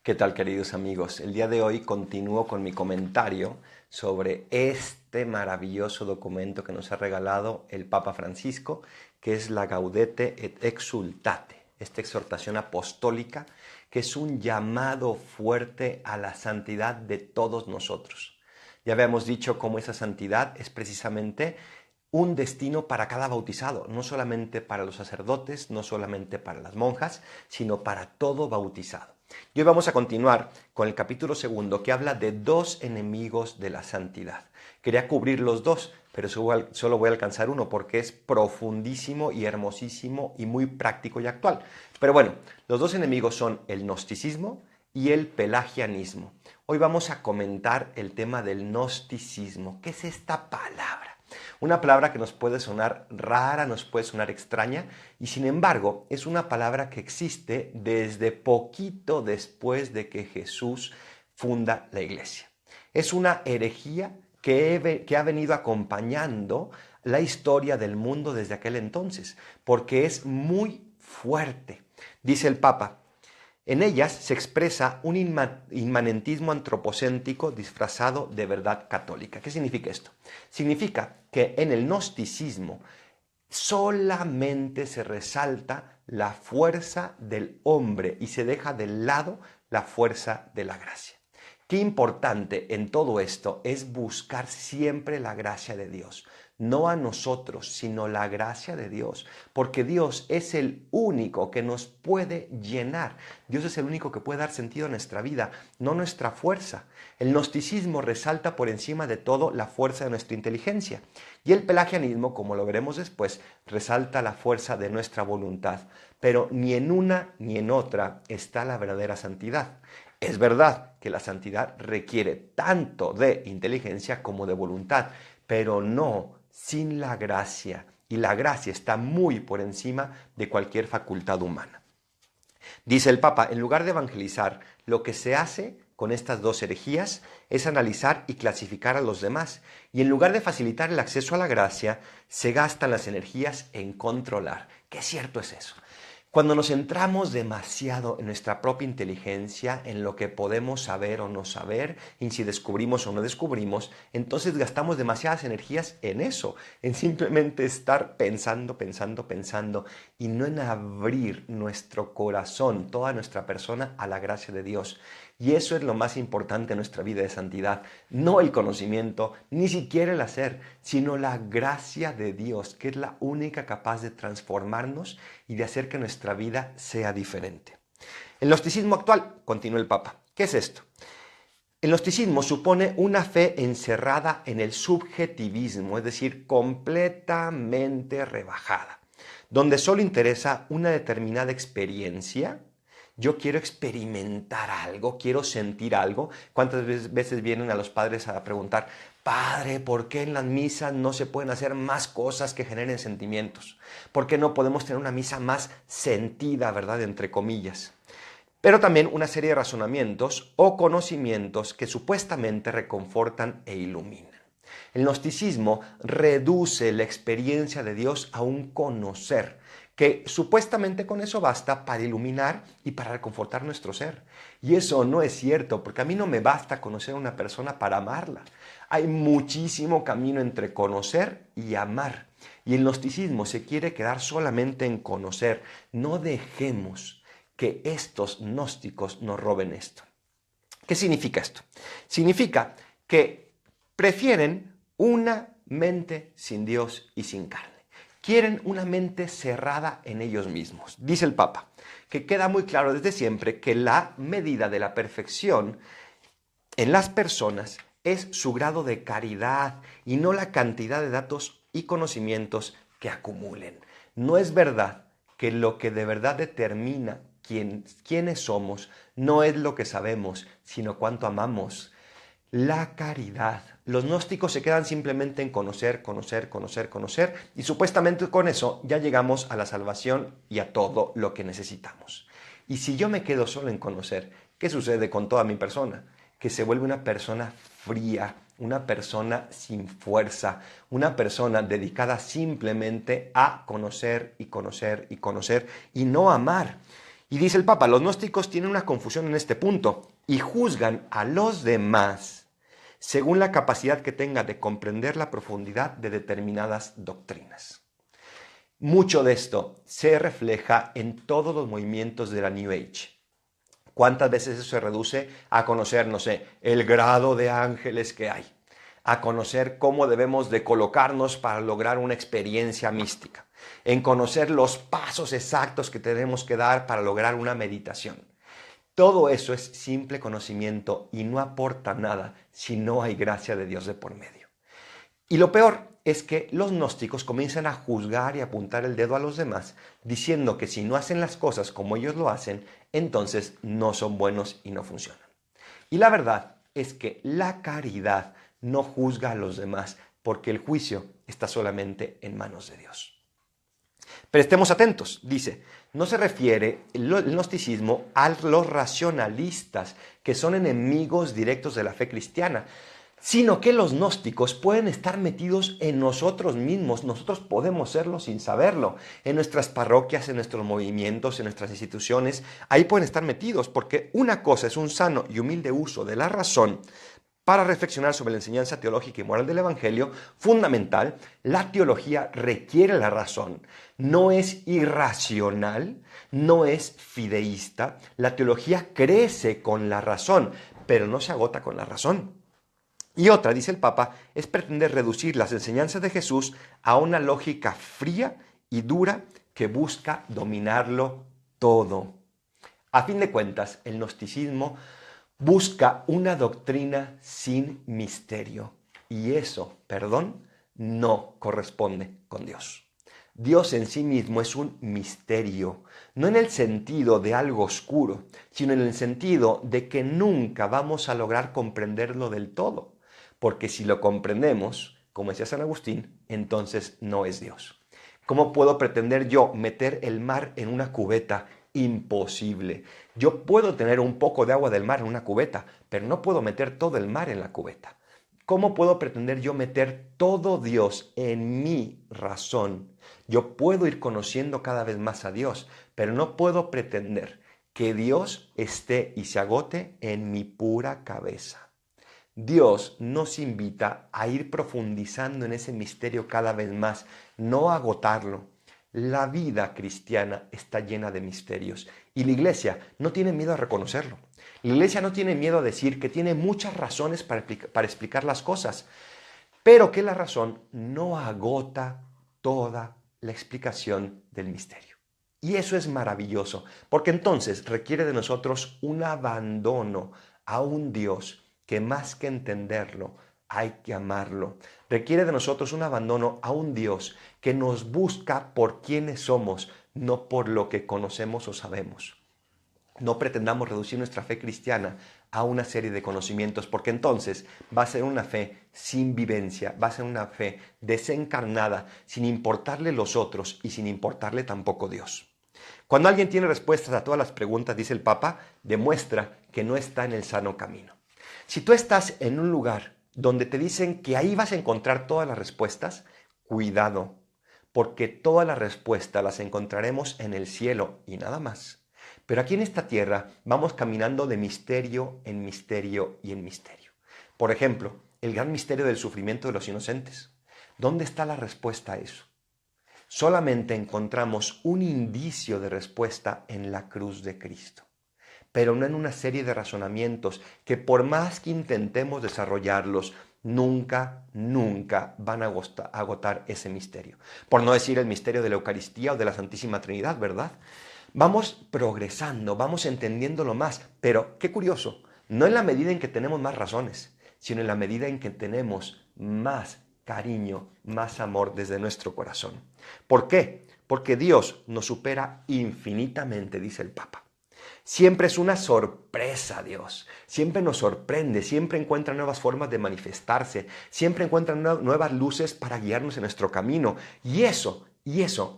¿Qué tal, queridos amigos? El día de hoy continúo con mi comentario sobre este maravilloso documento que nos ha regalado el Papa Francisco, que es la Gaudete et Exsultate, esta exhortación apostólica, que es un llamado fuerte a la santidad de todos nosotros. Ya habíamos dicho cómo esa santidad es precisamente un destino para cada bautizado, no solamente para los sacerdotes, no solamente para las monjas, sino para todo bautizado. Y hoy vamos a continuar con el capítulo segundo, que habla de dos enemigos de la santidad. Quería cubrir los dos, pero solo voy a alcanzar uno porque es profundísimo y hermosísimo y muy práctico y actual. Pero bueno, los dos enemigos son el gnosticismo y el pelagianismo. Hoy vamos a comentar el tema del gnosticismo. ¿Qué es esta palabra? Una palabra que nos puede sonar rara, nos puede sonar extraña, y sin embargo es una palabra que existe desde poquito después de que Jesús funda la iglesia. Es una herejía que ha venido acompañando la historia del mundo desde aquel entonces, porque es muy fuerte. Dice el Papa: en ellas se expresa un inmanentismo antropocéntrico disfrazado de verdad católica. ¿Qué significa esto? Significa que en el gnosticismo solamente se resalta la fuerza del hombre y se deja de lado la fuerza de la gracia. Qué importante en todo esto es buscar siempre la gracia de Dios. No a nosotros, sino la gracia de Dios. Porque Dios es el único que nos puede llenar. Dios es el único que puede dar sentido a nuestra vida, no nuestra fuerza. El gnosticismo resalta por encima de todo la fuerza de nuestra inteligencia. Y el pelagianismo, como lo veremos después, resalta la fuerza de nuestra voluntad. Pero ni en una ni en otra está la verdadera santidad. Es verdad que la santidad requiere tanto de inteligencia como de voluntad, pero no sin la gracia. Y la gracia está muy por encima de cualquier facultad humana. Dice el Papa: en lugar de evangelizar, lo que se hace con estas dos herejías es analizar y clasificar a los demás. Y en lugar de facilitar el acceso a la gracia, se gastan las energías en controlar. ¿Qué cierto es eso? Cuando nos centramos demasiado en nuestra propia inteligencia, en lo que podemos saber o no saber, en si descubrimos o no descubrimos, entonces gastamos demasiadas energías en eso, en simplemente estar pensando, pensando, pensando, y no en abrir nuestro corazón, toda nuestra persona, a la gracia de Dios. Y eso es lo más importante en nuestra vida de santidad. No el conocimiento, ni siquiera el hacer, sino la gracia de Dios, que es la única capaz de transformarnos y de hacer que nuestra vida sea diferente. El gnosticismo actual, continúa el Papa. ¿Qué es esto? El gnosticismo supone una fe encerrada en el subjetivismo, es decir, completamente rebajada, donde solo interesa una determinada experiencia. Yo quiero experimentar algo, quiero sentir algo. ¿Cuántas veces vienen a los padres a preguntar: Padre, ¿por qué en las misas no se pueden hacer más cosas que generen sentimientos? ¿Por qué no podemos tener una misa más sentida, verdad, entre comillas? Pero también una serie de razonamientos o conocimientos que supuestamente reconfortan e iluminan. El gnosticismo reduce la experiencia de Dios a un conocer, que supuestamente con eso basta para iluminar y para reconfortar nuestro ser. Y eso no es cierto, porque a mí no me basta conocer a una persona para amarla. Hay muchísimo camino entre conocer y amar. Y el gnosticismo se quiere quedar solamente en conocer. No dejemos que estos gnósticos nos roben esto. ¿Qué significa esto? Significa que prefieren una mente sin Dios y sin carne. Quieren una mente cerrada en ellos mismos. Dice el Papa que queda muy claro desde siempre que la medida de la perfección en las personas es su grado de caridad y no la cantidad de datos y conocimientos que acumulen. No es verdad que lo que de verdad determina quiénes somos no es lo que sabemos, sino cuánto amamos. La caridad. Los gnósticos se quedan simplemente en conocer, conocer, conocer, conocer, y supuestamente con eso ya llegamos a la salvación y a todo lo que necesitamos. Y si yo me quedo solo en conocer, ¿qué sucede con toda mi persona? Que se vuelve una persona fría, una persona sin fuerza, una persona dedicada simplemente a conocer y conocer y conocer y no amar. Y dice el Papa, los gnósticos tienen una confusión en este punto y juzgan a los demás según la capacidad que tenga de comprender la profundidad de determinadas doctrinas. Mucho de esto se refleja en todos los movimientos de la New Age. ¿Cuántas veces eso se reduce a conocer, no sé, el grado de ángeles que hay? A conocer cómo debemos de colocarnos para lograr una experiencia mística, en conocer los pasos exactos que tenemos que dar para lograr una meditación. Todo eso es simple conocimiento y no aporta nada si no hay gracia de Dios de por medio. Y lo peor es que los gnósticos comienzan a juzgar y apuntar el dedo a los demás, diciendo que si no hacen las cosas como ellos lo hacen, entonces no son buenos y no funcionan. Y la verdad es que la caridad no juzga a los demás, porque el juicio está solamente en manos de Dios. Pero estemos atentos, dice, no se refiere el gnosticismo a los racionalistas, que son enemigos directos de la fe cristiana, sino que los gnósticos pueden estar metidos en nosotros mismos. Nosotros podemos serlo sin saberlo. En nuestras parroquias, en nuestros movimientos, en nuestras instituciones, ahí pueden estar metidos, porque una cosa es un sano y humilde uso de la razón para reflexionar sobre la enseñanza teológica y moral del Evangelio. Fundamental, la teología requiere la razón. No es irracional, no es fideísta. La teología crece con la razón, pero no se agota con la razón. Y otra, dice el Papa, es pretender reducir las enseñanzas de Jesús a una lógica fría y dura que busca dominarlo todo. A fin de cuentas, el gnosticismo busca una doctrina sin misterio. Y eso, no corresponde con Dios. Dios en sí mismo es un misterio, no en el sentido de algo oscuro, sino en el sentido de que nunca vamos a lograr comprenderlo del todo. Porque si lo comprendemos, como decía San Agustín, entonces no es Dios. ¿Cómo puedo pretender yo meter el mar en una cubeta? Imposible. Yo puedo tener un poco de agua del mar en una cubeta, pero no puedo meter todo el mar en la cubeta. ¿Cómo puedo pretender yo meter todo Dios en mi razón? Yo puedo ir conociendo cada vez más a Dios, pero no puedo pretender que Dios esté y se agote en mi pura cabeza. Dios nos invita a ir profundizando en ese misterio cada vez más, no agotarlo. La vida cristiana está llena de misterios y la iglesia no tiene miedo a reconocerlo. La iglesia no tiene miedo a decir que tiene muchas razones para explicar las cosas, pero que la razón no agota toda la explicación del misterio. Y eso es maravilloso, porque entonces requiere de nosotros un abandono a un Dios que más que entenderlo, hay que amarlo. Requiere de nosotros un abandono a un Dios que nos busca por quienes somos, no por lo que conocemos o sabemos. No pretendamos reducir nuestra fe cristiana a una serie de conocimientos, porque entonces va a ser una fe sin vivencia, va a ser una fe desencarnada, sin importarle los otros y sin importarle tampoco Dios. Cuando alguien tiene respuestas a todas las preguntas, dice el Papa, demuestra que no está en el sano camino. Si tú estás en un lugar donde te dicen que ahí vas a encontrar todas las respuestas, cuidado, porque todas las respuestas las encontraremos en el cielo y nada más. Pero aquí en esta tierra vamos caminando de misterio en misterio y en misterio. Por ejemplo, el gran misterio del sufrimiento de los inocentes. ¿Dónde está la respuesta a eso? Solamente encontramos un indicio de respuesta en la cruz de Cristo, pero no en una serie de razonamientos que por más que intentemos desarrollarlos, nunca van a agotar ese misterio. Por no decir el misterio de la Eucaristía o de la Santísima Trinidad, ¿verdad? Vamos progresando, vamos entendiéndolo más, pero qué curioso, no en la medida en que tenemos más razones, sino en la medida en que tenemos más cariño, más amor desde nuestro corazón. ¿Por qué? Porque Dios nos supera infinitamente, dice el Papa. Siempre es una sorpresa Dios, siempre nos sorprende, siempre encuentra nuevas formas de manifestarse, siempre encuentra nuevas luces para guiarnos en nuestro camino. Y eso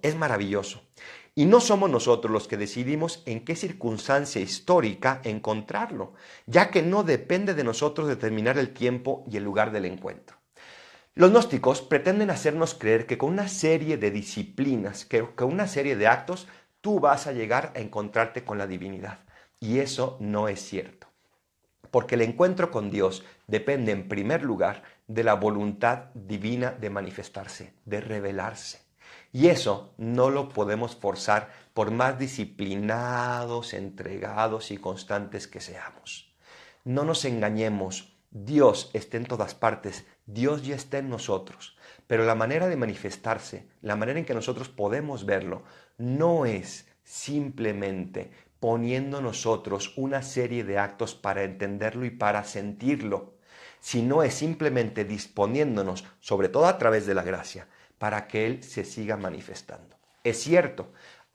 es maravilloso. Y no somos nosotros los que decidimos en qué circunstancia histórica encontrarlo, ya que no depende de nosotros determinar el tiempo y el lugar del encuentro. Los gnósticos pretenden hacernos creer que con una serie de disciplinas, que con una serie de actos, tú vas a llegar a encontrarte con la divinidad. Y eso no es cierto. Porque el encuentro con Dios depende en primer lugar de la voluntad divina de manifestarse, de revelarse. Y eso no lo podemos forzar por más disciplinados, entregados y constantes que seamos. No nos engañemos, Dios está en todas partes, Dios ya está en nosotros, pero la manera de manifestarse, la manera en que nosotros podemos verlo, no es simplemente poniendo nosotros una serie de actos para entenderlo y para sentirlo, sino es simplemente disponiéndonos, sobre todo a través de la gracia, para que Él se siga manifestando. Es cierto,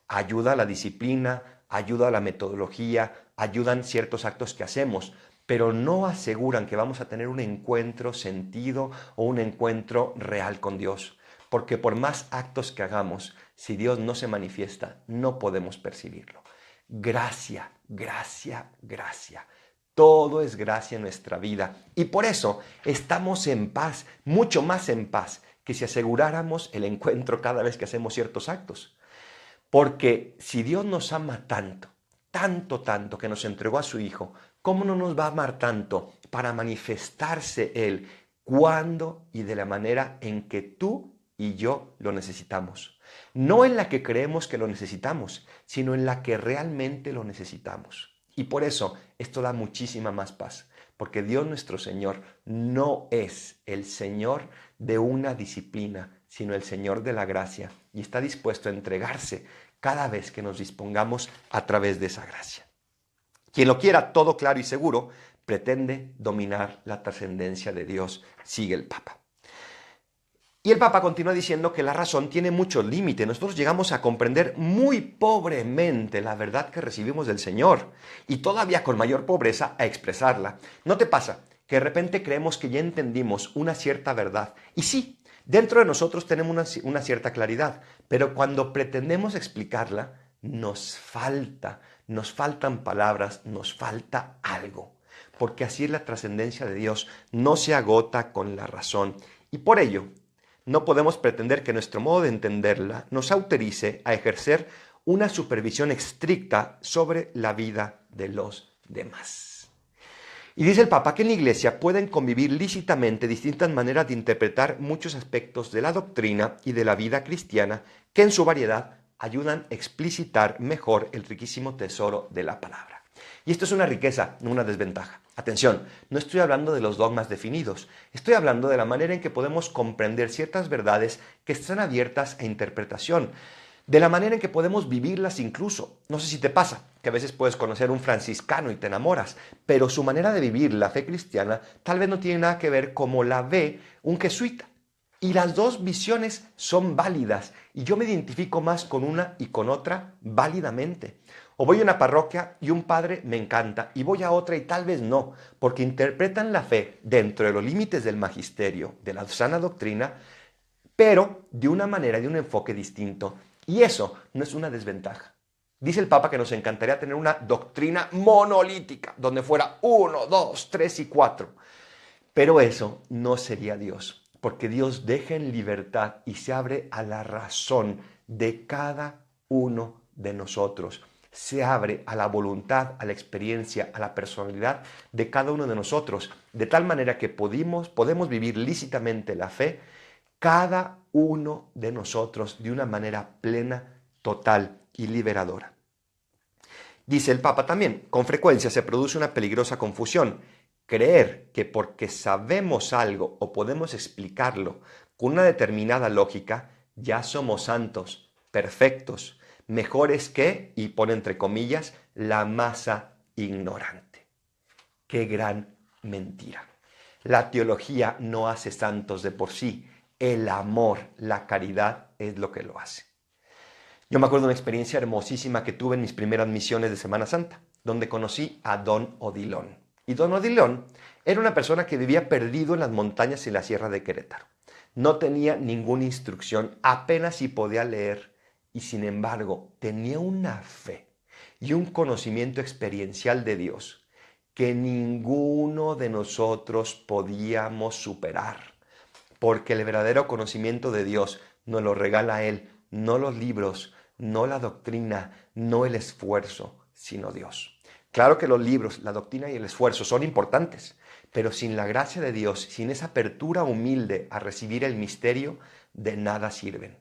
ayuda a la disciplina, ayuda a la metodología, ayudan ciertos actos que hacemos, pero no aseguran que vamos a tener un encuentro sentido o un encuentro real con Dios. Porque por más actos que hagamos, si Dios no se manifiesta, no podemos percibirlo. Gracia, gracia, gracia. Todo es gracia en nuestra vida. Y por eso estamos en paz, mucho más en paz que si aseguráramos el encuentro cada vez que hacemos ciertos actos. Porque si Dios nos ama tanto, tanto, tanto, que nos entregó a su Hijo, ¿cómo no nos va a amar tanto para manifestarse Él cuando y de la manera en que tú y yo lo necesitamos? No en la que creemos que lo necesitamos, sino en la que realmente lo necesitamos. Y por eso esto da muchísima más paz, porque Dios nuestro Señor no es el Señor de una disciplina, sino el Señor de la gracia, y está dispuesto a entregarse cada vez que nos dispongamos a través de esa gracia. Quien lo quiera todo claro y seguro, pretende dominar la trascendencia de Dios, sigue el Papa. Y el Papa continúa diciendo que la razón tiene muchos límites. Nosotros llegamos a comprender muy pobremente la verdad que recibimos del Señor y todavía con mayor pobreza a expresarla. ¿No te pasa que de repente creemos que ya entendimos una cierta verdad? Y sí, dentro de nosotros tenemos una cierta claridad, pero cuando pretendemos explicarla, nos faltan palabras, nos falta algo. Porque así es la trascendencia de Dios, no se agota con la razón. Y por ello, no podemos pretender que nuestro modo de entenderla nos autorice a ejercer una supervisión estricta sobre la vida de los demás. Y dice el Papa que en la Iglesia pueden convivir lícitamente distintas maneras de interpretar muchos aspectos de la doctrina y de la vida cristiana que en su variedad ayudan a explicitar mejor el riquísimo tesoro de la palabra. Y esto es una riqueza, no una desventaja. Atención, no estoy hablando de los dogmas definidos, estoy hablando de la manera en que podemos comprender ciertas verdades que están abiertas a interpretación, de la manera en que podemos vivirlas incluso. No sé si te pasa, que a veces puedes conocer a un franciscano y te enamoras, pero su manera de vivir la fe cristiana tal vez no tiene nada que ver como la ve un jesuita. Y las dos visiones son válidas, y yo me identifico más con una y con otra válidamente. O voy a una parroquia y un padre me encanta, y voy a otra y tal vez no, porque interpretan la fe dentro de los límites del magisterio, de la sana doctrina, pero de una manera, de un enfoque distinto. Y eso no es una desventaja. Dice el Papa que nos encantaría tener una doctrina monolítica, donde fuera 1, 2, 3 y 4. Pero eso no sería Dios. Porque Dios deja en libertad y se abre a la razón de cada uno de nosotros. Se abre a la voluntad, a la experiencia, a la personalidad de cada uno de nosotros, de tal manera que podemos vivir lícitamente la fe, cada uno de nosotros, de una manera plena, total y liberadora. Dice el Papa también, con frecuencia se produce una peligrosa confusión. Creer que porque sabemos algo o podemos explicarlo con una determinada lógica, ya somos santos, perfectos, mejores que, y pone entre comillas, la masa ignorante. ¡Qué gran mentira! La teología no hace santos de por sí. El amor, la caridad es lo que lo hace. Yo me acuerdo de una experiencia hermosísima que tuve en mis primeras misiones de Semana Santa, donde conocí a Don Odilon. Y Don Odilon era una persona que vivía perdido en las montañas y la sierra de Querétaro. No tenía ninguna instrucción, apenas si podía leer, y sin embargo tenía una fe y un conocimiento experiencial de Dios que ninguno de nosotros podíamos superar, porque el verdadero conocimiento de Dios nos lo regala Él, no los libros, no la doctrina, no el esfuerzo, sino Dios. Claro que los libros, la doctrina y el esfuerzo son importantes, pero sin la gracia de Dios, sin esa apertura humilde a recibir el misterio, de nada sirven.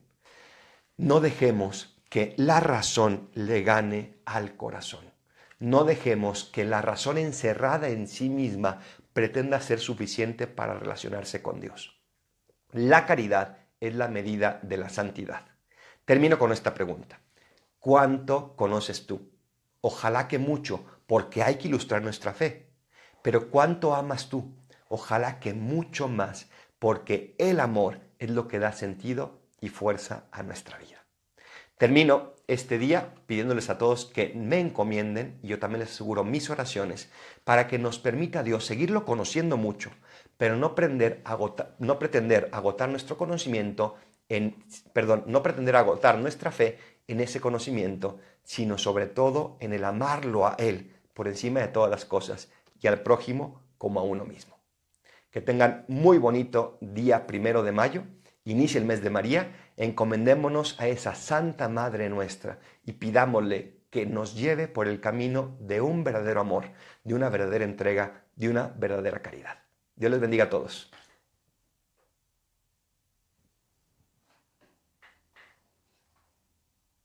No dejemos que la razón le gane al corazón. No dejemos que la razón encerrada en sí misma pretenda ser suficiente para relacionarse con Dios. La caridad es la medida de la santidad. Termino con esta pregunta. ¿Cuánto conoces tú? Ojalá que mucho, porque hay que ilustrar nuestra fe. Pero ¿cuánto amas tú? Ojalá que mucho más, porque el amor es lo que da sentido y fuerza a nuestra vida. Termino este día pidiéndoles a todos que me encomienden, y yo también les aseguro mis oraciones, para que nos permita Dios seguirlo conociendo mucho, pero no pretender agotar nuestro conocimiento, no pretender agotar nuestra fe en ese conocimiento, sino sobre todo en el amarlo a Él por encima de todas las cosas y al prójimo como a uno mismo. Que tengan muy bonito día 1 de mayo. Inicia el mes de María, encomendémonos a esa Santa Madre nuestra y pidámosle que nos lleve por el camino de un verdadero amor, de una verdadera entrega, de una verdadera caridad. Dios les bendiga a todos.